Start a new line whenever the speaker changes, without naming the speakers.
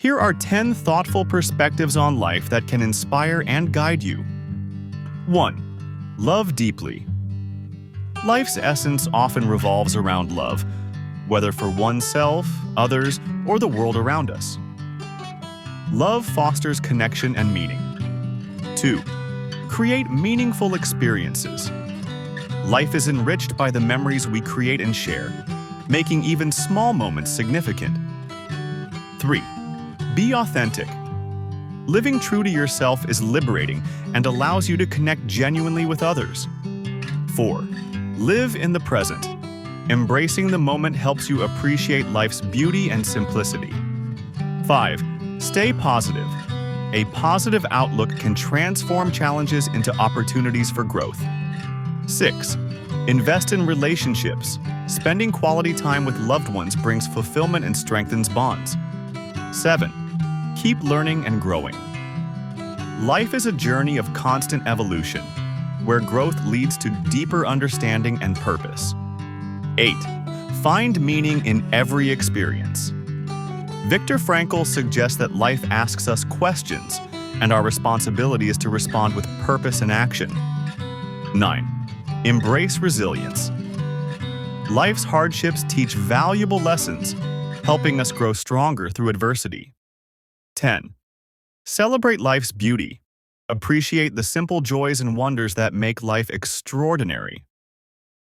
Here are 10 thoughtful perspectives on life that can inspire and guide you. 1. Love deeply. Life's essence often revolves around love, whether for oneself, others, or the world around us. Love fosters connection and meaning. 2. Create meaningful experiences. Life is enriched by the memories we create and share, making even small moments significant. 3. Be authentic. Living true to yourself is liberating and allows you to connect genuinely with others. 4. Live in the present. Embracing the moment helps you appreciate life's beauty and simplicity. 5. Stay positive. A positive outlook can transform challenges into opportunities for growth. 6. Invest in relationships. Spending quality time with loved ones brings fulfillment and strengthens bonds. 7. Keep learning and growing. Life is a journey of constant evolution, where growth leads to deeper understanding and purpose. 8. Find meaning in every experience. Viktor Frankl suggests that life asks us questions, and our responsibility is to respond with purpose and action. 9. Embrace resilience. Life's hardships teach valuable lessons, helping us grow stronger through adversity. 10. Celebrate life's beauty. Appreciate the simple joys and wonders that make life extraordinary.